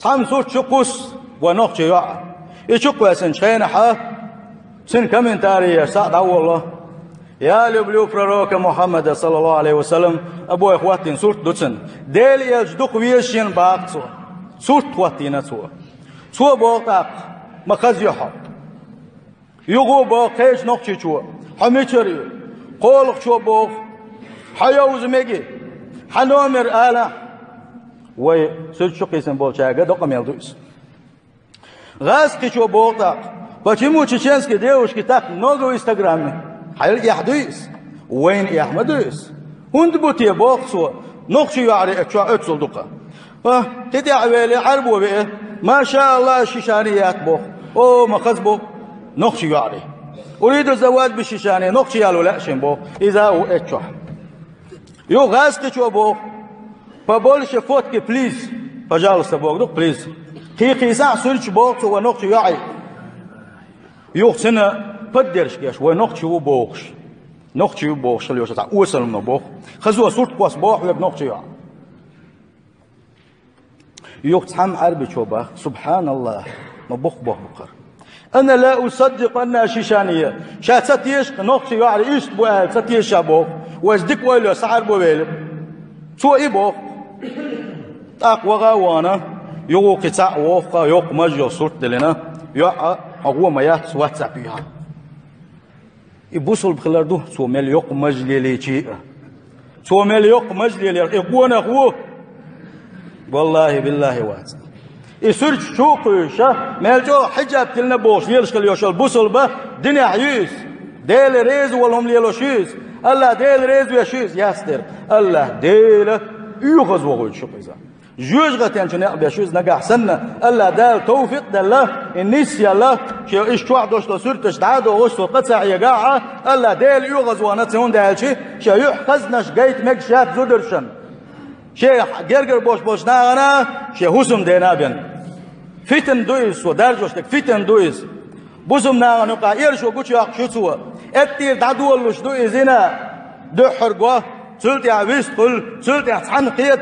هم صوت شقوس ونقش يع يشقوا سن شين سن كمن تاريخ سعد والله يا لبلو proroka محمد صلى الله عليه وسلم أبو إخواتين صوت دوتسن ديل يجدق ويشين باقصو صوت خواتين سو باقاق مخز يحب يغو باقيش نقش شو حميشري قولق شو باق حيوز ميجي حنومر آلا وي سوت شقيسن بولشاغا دقم يلدوس غاسكي شو باقاق почему чеченские девушки так много в Инстаграме? حيل يحدث وين يحمدوس هند بوتي بوقسو نقشي يعري اتشل دقة تدع ويلي عربو بيه ما شاء الله الشيشانيات بوق او مخز بوق نقشي يعري اريد الزواج بالشيشاني نقشي يالو لأشن بوق اذا هو اتشح يو غاسكي شو بوق فبولش فوتكي بليز فجالس بوق دق بليز قيقي ساع سلش بوق ونقشي يعري يو سنة بدرش كيش ونقشي وبوقش نقشي وبوقش اللي يوصل وصل من بوق خزوه صورت قوس بوق ولا بنقشي يعني يقتحم عربي شوبه سبحان الله ما بوق بقر أنا لا أصدق أنها شيشانية شاتت يشق نقشي يعني إيش بوال ستيش بوق وازدك ويلو سعر بويل شو إيه بوق أقوى غوانا يوق تاع ووق يوق مجو صورت لنا يوق هو ما يات واتساب يها يبوسل بخلاردو سو مل يوق مجلي شيء سو مل يوق مجلي يقون أخوه والله بالله وات يسرج شوقيشة ملجو حجاب تلنا بوش يلشكل يوشل بوسل به دنيا حيوس ديل ريز والهم ليلوشيز الله ديل ريز ويشيز ياستر الله ديل يغز وغوي شقيزا جوج غتين شنو بيشوز نجح سنة الله دال توفيق دله الناس يلا شو إيش توعد وش لصورتش تعادوا وش قطع يجاعة الله دال يغز ونتسون دال شو يحفظناش جيت مكشات زودرشن شيء جرجر بوش ناغنا شو هسم دينا بين فتن دويس ودرجوش تك فتن دويس بوسم ناغنا قاير شو قوش ياق شو سوا اتير تعدول وش دويس هنا دحر قوه سلطة عبيست قل سلطة حن قيد